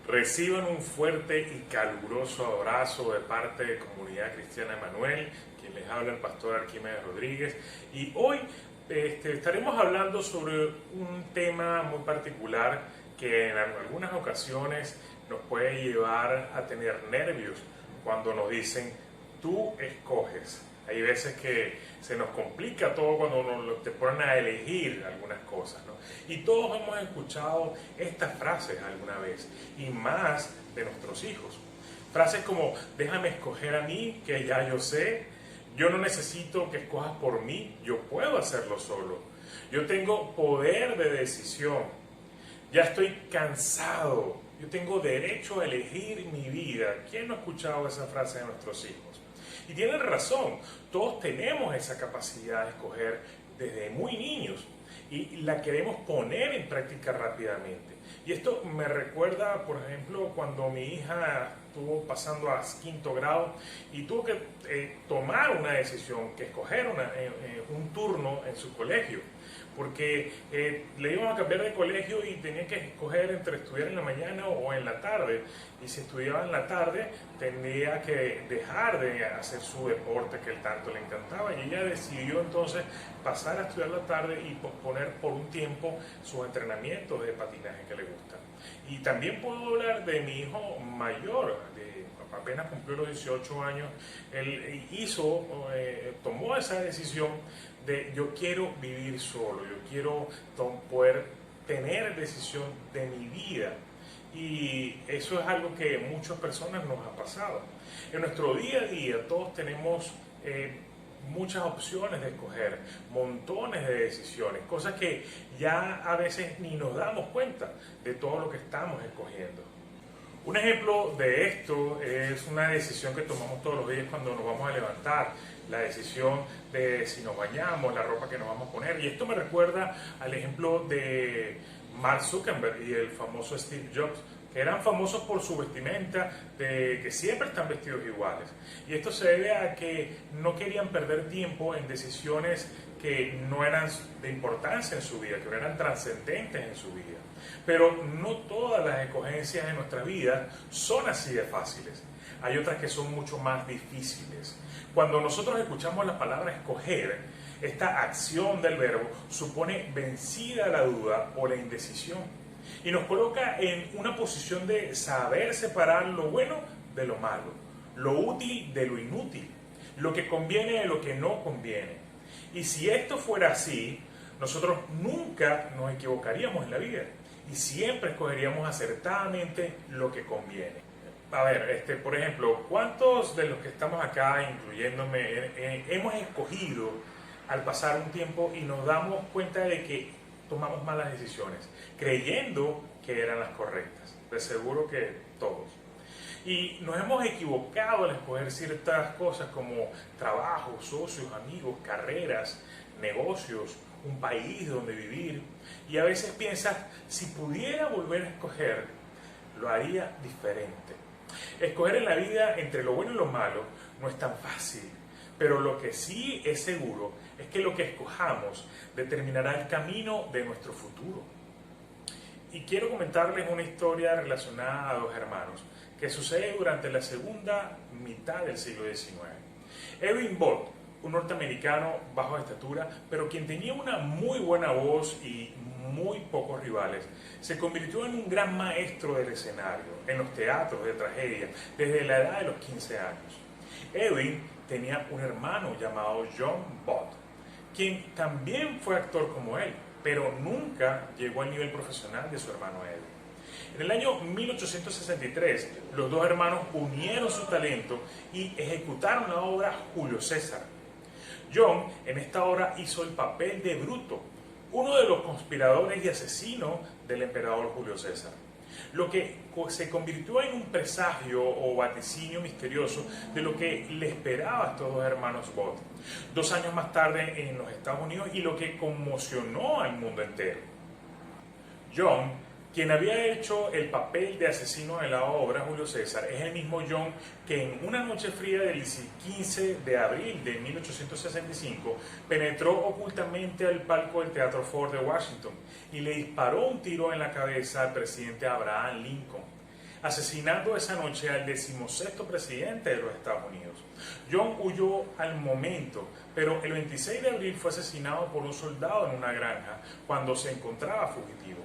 Reciban un fuerte y caluroso abrazo de parte de Comunidad Cristiana Emanuel, quien les habla el pastor Arquímedes Rodríguez. Y hoy estaremos hablando sobre un tema muy particular que en algunas ocasiones nos puede llevar a tener nervios cuando nos dicen, tú escoges. Hay veces que se nos complica todo cuando te ponen a elegir algunas cosas, ¿no? Y todos hemos escuchado estas frases alguna vez, y más de nuestros hijos. Frases como, déjame escoger a mí, que ya yo sé, yo no necesito que escojas por mí, yo puedo hacerlo solo. Yo tengo poder de decisión, ya estoy cansado, yo tengo derecho a elegir mi vida. ¿Quién no ha escuchado esa frase de nuestros hijos? Y tienen razón, todos tenemos esa capacidad de escoger desde muy niños y la queremos poner en práctica rápidamente. Y esto me recuerda, por ejemplo, cuando mi hija estuvo pasando a quinto grado y tuvo que tomar una decisión, que escoger un turno en su colegio, porque le íbamos a cambiar de colegio y tenía que escoger entre estudiar en la mañana o en la tarde, y si estudiaba en la tarde tendría que dejar de hacer su deporte que tanto le encantaba, y ella decidió entonces pasar a estudiar la tarde y posponer por un tiempo sus entrenamientos de patinaje que le gustan. Y también puedo hablar de mi hijo mayor, apenas cumplió los 18 años, él tomó esa decisión de yo quiero vivir solo, yo quiero poder tener decisión de mi vida. Y eso es algo que muchas personas nos ha pasado. En nuestro día a día todos tenemos muchas opciones de escoger, montones de decisiones, cosas que ya a veces ni nos damos cuenta de todo lo que estamos escogiendo. Un ejemplo de esto es una decisión que tomamos todos los días cuando nos vamos a levantar, la decisión de si nos bañamos, la ropa que nos vamos a poner. Y esto me recuerda al ejemplo de Mark Zuckerberg y el famoso Steve Jobs, que eran famosos por su vestimenta, de que siempre están vestidos iguales. Y esto se debe a que no querían perder tiempo en decisiones que no eran de importancia en su vida, que no eran trascendentes en su vida. Pero no todas las escogencias en nuestra vida son así de fáciles. Hay otras que son mucho más difíciles. Cuando nosotros escuchamos la palabra escoger, esta acción del verbo supone vencida la duda o la indecisión y nos coloca en una posición de saber separar lo bueno de lo malo, lo útil de lo inútil, lo que conviene de lo que no conviene. Y si esto fuera así, nosotros nunca nos equivocaríamos en la vida y siempre escogeríamos acertadamente lo que conviene. A ver, por ejemplo, ¿cuántos de los que estamos acá, incluyéndome, hemos escogido al pasar un tiempo y nos damos cuenta de que tomamos malas decisiones, creyendo que eran las correctas? De seguro que todos. Y nos hemos equivocado al escoger ciertas cosas como trabajo, socios, amigos, carreras, negocios, un país donde vivir. Y a veces piensas, si pudiera volver a escoger, lo haría diferente. Escoger en la vida entre lo bueno y lo malo no es tan fácil, pero lo que sí es seguro es que lo que escojamos determinará el camino de nuestro futuro. Y quiero comentarles una historia relacionada a dos hermanos que sucede durante la segunda mitad del siglo XIX. Edwin Booth, un norteamericano bajo de estatura, pero quien tenía una muy buena voz y muy pocos rivales, se convirtió en un gran maestro del escenario, en los teatros de tragedia, desde la edad de los 15 años. Edwin tenía un hermano llamado John Booth, quien también fue actor como él, pero nunca llegó al nivel profesional de su hermano Edwin. En el año 1863, los dos hermanos unieron su talento y ejecutaron la obra Julio César. John en esta obra hizo el papel de Bruto, uno de los conspiradores y asesinos del emperador Julio César, lo que se convirtió en un presagio o vaticinio misterioso de lo que le esperaba a estos dos hermanos Booth 2 años más tarde en los Estados Unidos, y lo que conmocionó al mundo entero. John, quien había hecho el papel de asesino en la obra Julio César, es el mismo John que en una noche fría del 15 de abril de 1865 penetró ocultamente al palco del Teatro Ford de Washington y le disparó un tiro en la cabeza al presidente Abraham Lincoln. asesinando esa noche al 16º presidente de los Estados Unidos. John huyó al momento, pero el 26 de abril fue asesinado por un soldado en una granja cuando se encontraba fugitivo.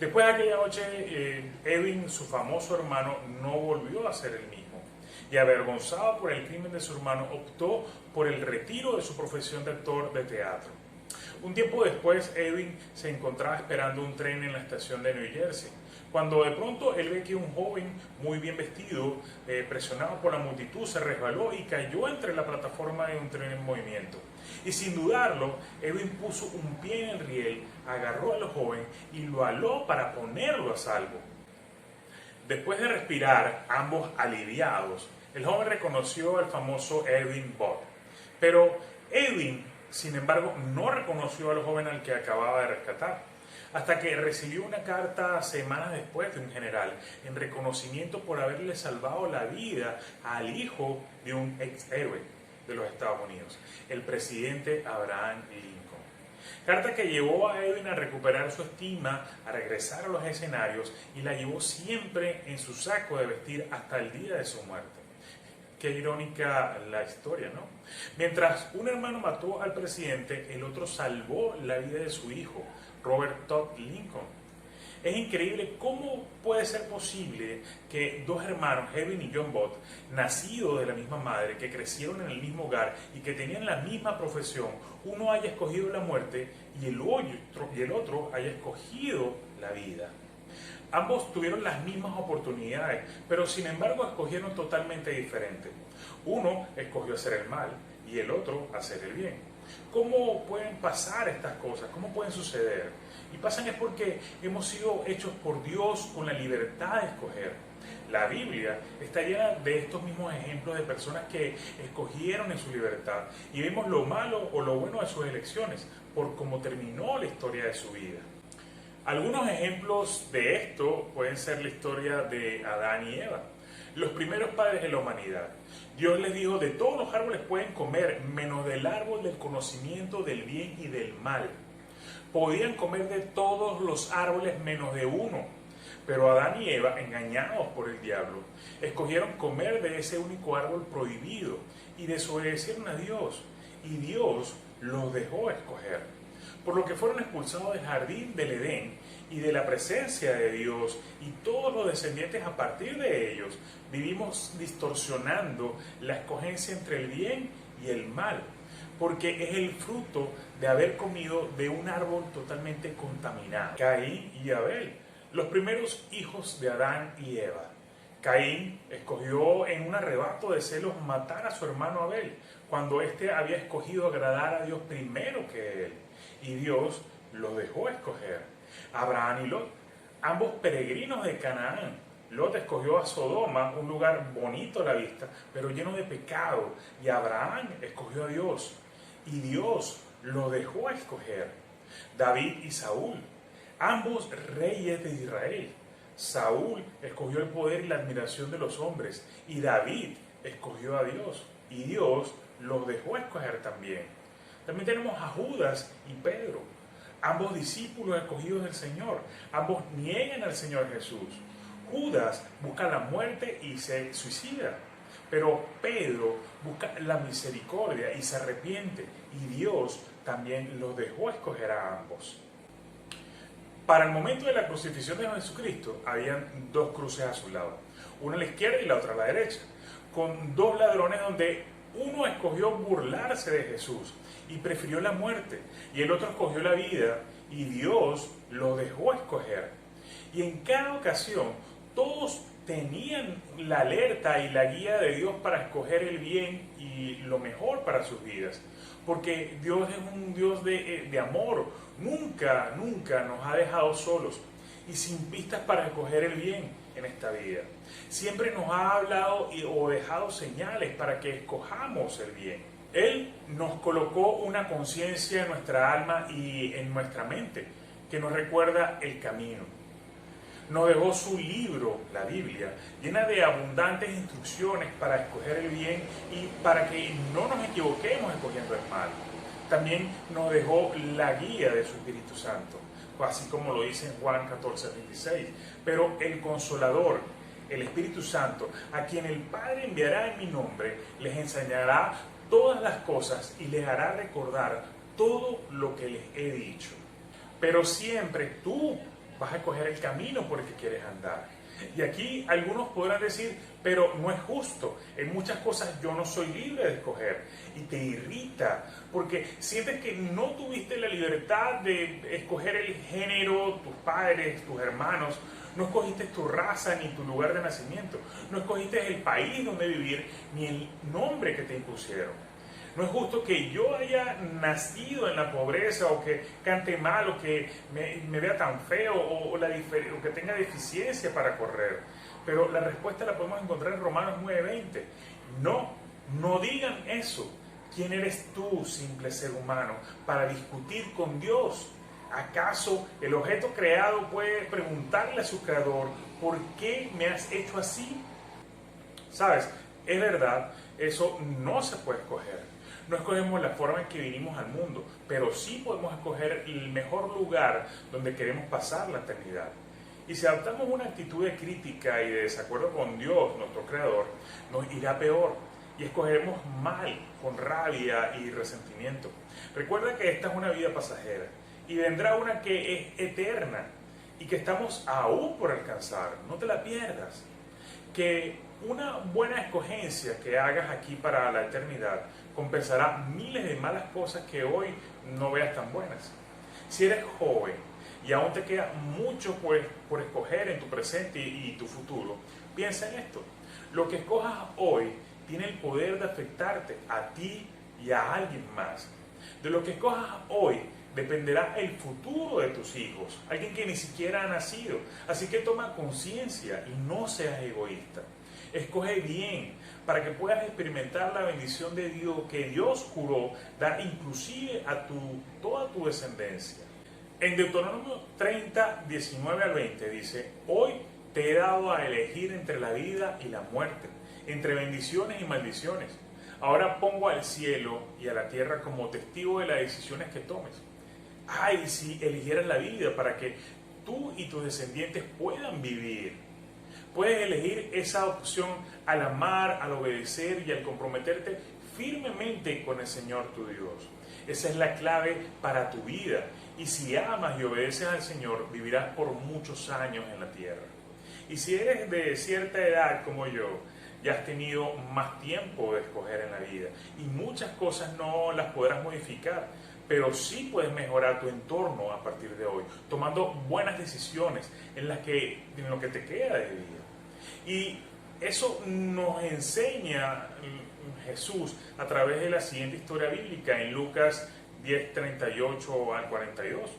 Después de aquella noche, Edwin, su famoso hermano, no volvió a ser el mismo. Y avergonzado por el crimen de su hermano, optó por el retiro de su profesión de actor de teatro. Un tiempo después, Edwin se encontraba esperando un tren en la estación de New Jersey, cuando de pronto él ve que un joven muy bien vestido, presionado por la multitud, se resbaló y cayó entre la plataforma de un tren en movimiento. Y sin dudarlo, Edwin puso un pie en el riel, agarró al joven y lo aló para ponerlo a salvo. Después de respirar, ambos aliviados, el joven reconoció al famoso Edwin Booth. Pero Edwin, sin embargo, no reconoció al joven al que acababa de rescatar, hasta que recibió una carta semanas después de un general en reconocimiento por haberle salvado la vida al hijo de un ex héroe de los Estados Unidos, el presidente Abraham Lincoln. Carta que llevó a Edwin a recuperar su estima, a regresar a los escenarios y la llevó siempre en su saco de vestir hasta el día de su muerte. Qué irónica la historia, ¿no? Mientras un hermano mató al presidente, el otro salvó la vida de su hijo, Robert Todd Lincoln. Es increíble cómo puede ser posible que dos hermanos, Edwin y John Booth, nacidos de la misma madre, que crecieron en el mismo hogar y que tenían la misma profesión, uno haya escogido la muerte y el otro haya escogido la vida. Ambos tuvieron las mismas oportunidades, pero sin embargo escogieron totalmente diferente. Uno escogió hacer el mal y el otro hacer el bien. ¿Cómo pueden pasar estas cosas? ¿Cómo pueden suceder? Y pasan es porque hemos sido hechos por Dios con la libertad de escoger. La Biblia está llena de estos mismos ejemplos de personas que escogieron en su libertad y vemos lo malo o lo bueno de sus elecciones por cómo terminó la historia de su vida. Algunos ejemplos de esto pueden ser la historia de Adán y Eva, los primeros padres de la humanidad. Dios les dijo: de todos los árboles pueden comer, menos del árbol del conocimiento del bien y del mal. Podían comer de todos los árboles menos de uno. Pero Adán y Eva, engañados por el diablo, escogieron comer de ese único árbol prohibido y desobedecieron a Dios. Y Dios los dejó escoger. Por lo que fueron expulsados del jardín del Edén y de la presencia de Dios, y todos los descendientes a partir de ellos vivimos distorsionando la escogencia entre el bien y el mal, porque es el fruto de haber comido de un árbol totalmente contaminado. Caín y Abel, los primeros hijos de Adán y Eva. Caín escogió en un arrebato de celos matar a su hermano Abel, cuando éste había escogido agradar a Dios primero que él, y Dios los dejó escoger. Abraham y Lot, ambos peregrinos de Canaán. Lot escogió a Sodoma, un lugar bonito a la vista, pero lleno de pecado, y Abraham escogió a Dios, y Dios lo dejó escoger. David y Saúl, ambos reyes de Israel. Saúl escogió el poder y la admiración de los hombres, y David escogió a Dios, y Dios los dejó escoger también. También tenemos a Judas y Pedro, ambos discípulos escogidos del Señor. Ambos niegan al Señor Jesús. Judas busca la muerte y se suicida, pero Pedro busca la misericordia y se arrepiente, y Dios también los dejó escoger a ambos. Para el momento de la crucifixión de Jesucristo, habían dos cruces a su lado, una a la izquierda y la otra a la derecha, con dos ladrones donde uno escogió burlarse de Jesús y prefirió la muerte, y el otro escogió la vida, y Dios lo dejó escoger. Y en cada ocasión, todos tenían la alerta y la guía de Dios para escoger el bien y lo mejor para sus vidas, porque Dios es un Dios de amor. Nunca nos ha dejado solos y sin pistas para escoger el bien en esta vida. Siempre nos ha hablado o dejado señales para que escojamos el bien. Él nos colocó una conciencia en nuestra alma y en nuestra mente que nos recuerda el camino. Nos dejó su libro, la Biblia, llena de abundantes instrucciones para escoger el bien y para que no nos equivoquemos escogiendo el mal. También nos dejó la guía de su Espíritu Santo, así como lo dice en Juan 14:26. Pero el Consolador, el Espíritu Santo, a quien el Padre enviará en mi nombre, les enseñará todas las cosas y les hará recordar todo lo que les he dicho. Pero siempre tú vas a escoger el camino por el que quieres andar. Y aquí algunos podrán decir, pero no es justo, en muchas cosas yo no soy libre de escoger. Y te irrita, porque sientes que no tuviste la libertad de escoger el género, tus padres, tus hermanos, no escogiste tu raza ni tu lugar de nacimiento, no escogiste el país donde vivir, ni el nombre que te impusieron. No es justo que yo haya nacido en la pobreza o que cante mal o que me vea tan feo o que tenga deficiencia para correr. Pero la respuesta la podemos encontrar en Romanos 9:20. No digan eso. ¿Quién eres tú, simple ser humano, para discutir con Dios? ¿Acaso el objeto creado puede preguntarle a su creador, ¿por qué me has hecho así? ¿Sabes? Es verdad, eso no se puede escoger. No escogemos la forma en que vinimos al mundo, pero sí podemos escoger el mejor lugar donde queremos pasar la eternidad. Y si adoptamos una actitud de crítica y de desacuerdo con Dios, nuestro Creador, nos irá peor y escogeremos mal, con rabia y resentimiento. Recuerda que esta es una vida pasajera y vendrá una que es eterna y que estamos aún por alcanzar. No te la pierdas. Que una buena escogencia que hagas aquí para la eternidad compensará miles de malas cosas que hoy no veas tan buenas. Si eres joven y aún te queda mucho por escoger en tu presente y tu futuro, piensa en esto. Lo que escojas hoy tiene el poder de afectarte a ti y a alguien más. De lo que escojas hoy dependerá el futuro de tus hijos, alguien que ni siquiera ha nacido. Así que toma conciencia y no seas egoísta. Escoge bien para que puedas experimentar la bendición de Dios que Dios juró dar inclusive a toda tu descendencia. En Deuteronomio 30, 19 al 20 dice: hoy te he dado a elegir entre la vida y la muerte, entre bendiciones y maldiciones. Ahora pongo al cielo y a la tierra como testigo de las decisiones que tomes. Ay, si eligieras la vida para que tú y tus descendientes puedan vivir. Puedes elegir esa opción al amar, al obedecer y al comprometerte firmemente con el Señor tu Dios. Esa es la clave para tu vida. Y si amas y obedeces al Señor, vivirás por muchos años en la tierra. Y si eres de cierta edad como yo, ya has tenido más tiempo de escoger en la vida. Y muchas cosas no las podrás modificar, pero sí puedes mejorar tu entorno a partir de hoy, tomando buenas decisiones en lo que te queda de vida. Y eso nos enseña Jesús a través de la siguiente historia bíblica en Lucas 10, 38 al 42.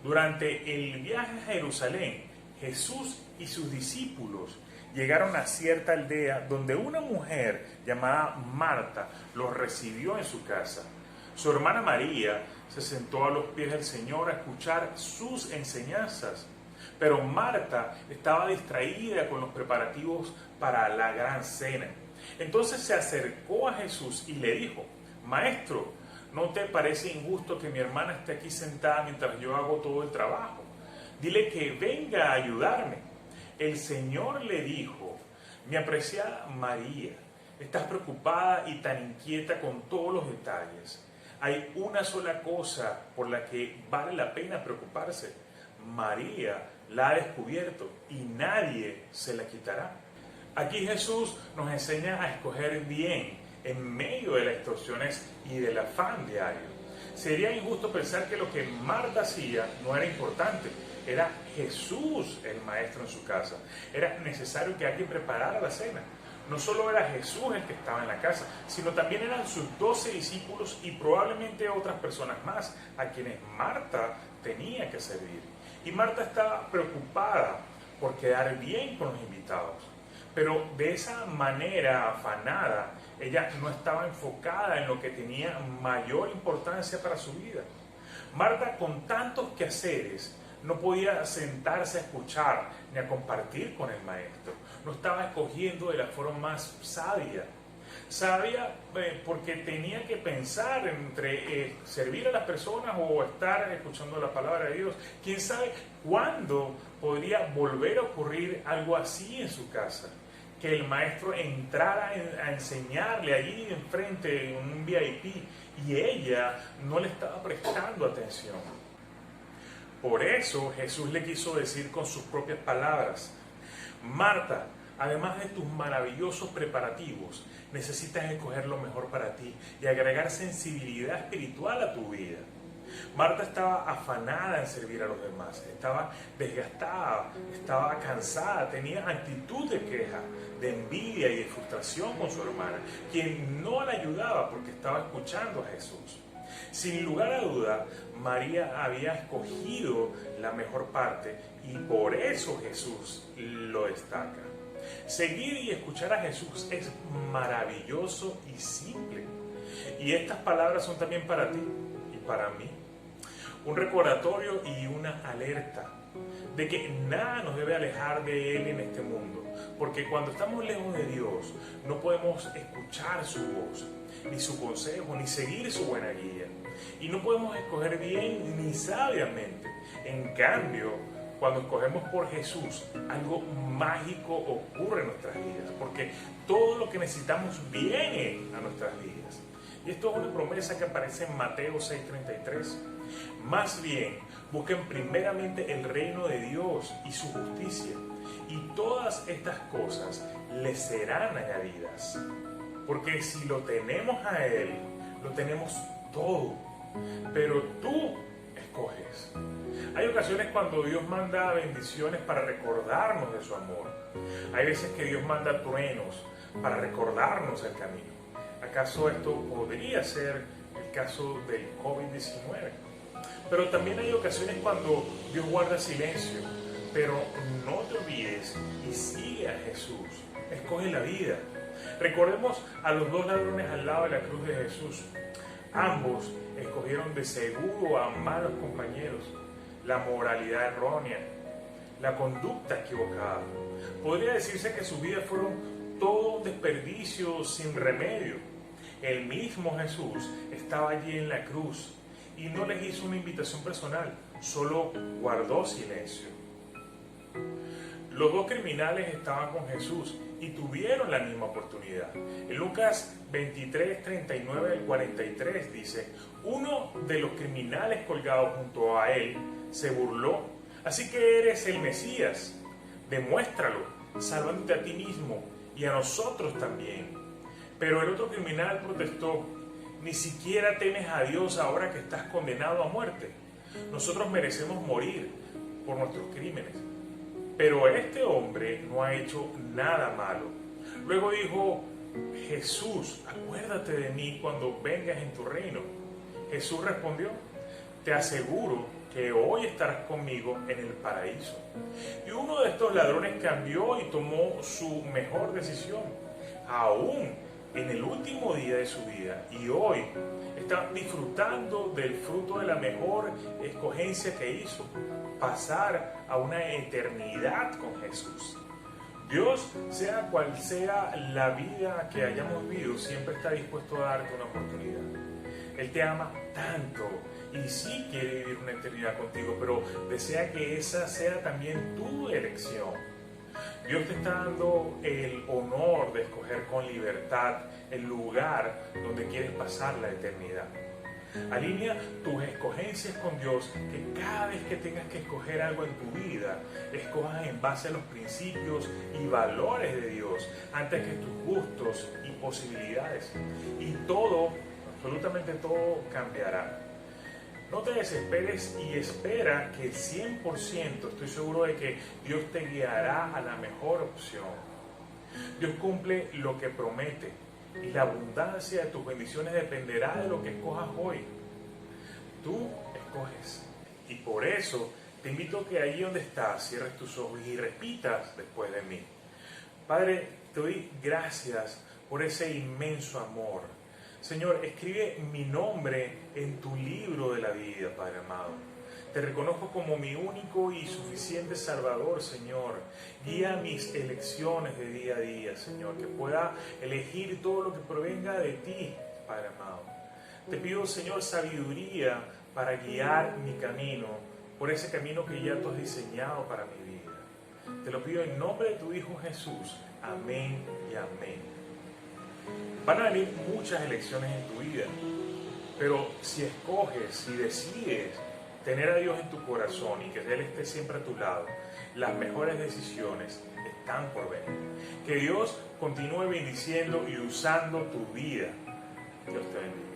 Durante el viaje a Jerusalén, Jesús y sus discípulos llegaron a cierta aldea donde una mujer llamada Marta los recibió en su casa. Su hermana María se sentó a los pies del Señor a escuchar sus enseñanzas. Pero Marta estaba distraída con los preparativos para la gran cena. Entonces se acercó a Jesús y le dijo: Maestro, ¿no te parece injusto que mi hermana esté aquí sentada mientras yo hago todo el trabajo? Dile que venga a ayudarme. El Señor le dijo: mi apreciada María, estás preocupada y tan inquieta con todos los detalles. Hay una sola cosa por la que vale la pena preocuparse. María la ha descubierto y nadie se la quitará. Aquí Jesús nos enseña a escoger bien en medio de las extorsiones y del afán diario. Sería injusto pensar que lo que Marta hacía no era importante. Era Jesús el maestro en su casa. Era necesario que alguien preparara la cena. No solo era Jesús el que estaba en la casa, sino también eran sus 12 discípulos y probablemente otras personas más a quienes Marta tenía que servir. Y Marta estaba preocupada por quedar bien con los invitados. Pero de esa manera afanada, ella no estaba enfocada en lo que tenía mayor importancia para su vida. Marta, con tantos quehaceres, no podía sentarse a escuchar ni a compartir con el maestro. No estaba escogiendo de la forma más sabia. Sabia porque tenía que pensar entre servir a las personas o estar escuchando la palabra de Dios. ¿Quién sabe cuándo podría volver a ocurrir algo así en su casa? Que el maestro entrara a enseñarle allí enfrente en un VIP y ella no le estaba prestando atención. Por eso Jesús le quiso decir con sus propias palabras: Marta, además de tus maravillosos preparativos, necesitas escoger lo mejor para ti y agregar sensibilidad espiritual a tu vida. Marta estaba afanada en servir a los demás, estaba desgastada, estaba cansada, tenía actitud de queja, de envidia y de frustración con su hermana, quien no la ayudaba porque estaba escuchando a Jesús. Sin lugar a duda, María había escogido la mejor parte y por eso Jesús lo destaca. Seguir y escuchar a Jesús es maravilloso y simple. Y estas palabras son también para ti y para mí. Un recordatorio y una alerta de que nada nos debe alejar de Él en este mundo. Porque cuando estamos lejos de Dios, no podemos escuchar su voz, ni su consejo, ni seguir su buena guía. Y no podemos escoger bien ni sabiamente. En cambio, cuando escogemos por Jesús, algo mágico ocurre en nuestras vidas, porque todo lo que necesitamos viene a nuestras vidas. Y esto es una promesa que aparece en Mateo 6:33. Más bien, busquen primeramente el reino de Dios y su justicia, y todas estas cosas les serán añadidas. Porque si lo tenemos a Él, lo tenemos todo. Pero tú escoges. Hay ocasiones cuando Dios manda bendiciones para recordarnos de su amor. Hay veces que Dios manda truenos para recordarnos el camino. ¿Acaso esto podría ser el caso del COVID-19? Pero también hay ocasiones cuando Dios guarda silencio. Pero no te olvides y sigue a Jesús. Escoge la vida. Recordemos a los dos ladrones al lado de la cruz de Jesús. Ambos escogieron de seguro a malos compañeros, la moralidad errónea, la conducta equivocada. Podría decirse que sus vidas fueron todo un desperdicio sin remedio. El mismo Jesús estaba allí en la cruz y no les hizo una invitación personal, solo guardó silencio. Los dos criminales estaban con Jesús y tuvieron la misma oportunidad. En Lucas 23, 39 al 43 dice: uno de los criminales colgados junto a él se burló: así que eres el Mesías, demuéstralo, salvándote a ti mismo y a nosotros también. Pero el otro criminal protestó: ni siquiera temes a Dios ahora que estás condenado a muerte. Nosotros merecemos morir por nuestros crímenes, pero este hombre no ha hecho nada malo. Luego dijo: Jesús, acuérdate de mí cuando vengas en tu reino. Jesús respondió: te aseguro que hoy estarás conmigo en el paraíso. Y uno de estos ladrones cambió y tomó su mejor decisión, aún en el último día de su vida, y hoy está disfrutando del fruto de la mejor escogencia que hizo: pasar a una eternidad con Jesús. Dios, sea cual sea la vida que hayamos vivido, siempre está dispuesto a darte una oportunidad. Él te ama tanto y sí quiere vivir una eternidad contigo, pero desea que esa sea también tu elección. Dios te está dando el honor de escoger con libertad el lugar donde quieres pasar la eternidad. Alinea tus escogencias con Dios, que cada vez que tengas que escoger algo en tu vida, escojas en base a los principios y valores de Dios, antes que tus gustos y posibilidades. Y todo, absolutamente todo, cambiará. No te desesperes y espera que 100%, estoy seguro de que Dios te guiará a la mejor opción. Dios cumple lo que promete y la abundancia de tus bendiciones dependerá de lo que escojas hoy. Tú escoges. Y por eso te invito a que allí donde estás cierres tus ojos y repitas después de mí: Padre, te doy gracias por ese inmenso amor. Señor, escribe mi nombre en tu libro de la vida, Padre amado. Te reconozco como mi único y suficiente Salvador, Señor. Guía mis elecciones de día a día, Señor, que pueda elegir todo lo que provenga de ti, Padre amado. Te pido, Señor, sabiduría para guiar mi camino, por ese camino que ya tú has diseñado para mi vida. Te lo pido en nombre de tu Hijo Jesús. Amén y amén. Van a venir muchas elecciones en tu vida, pero si escoges, si decides tener a Dios en tu corazón y que Él esté siempre a tu lado, las mejores decisiones están por venir. Que Dios continúe bendiciendo y usando tu vida. Dios te bendiga.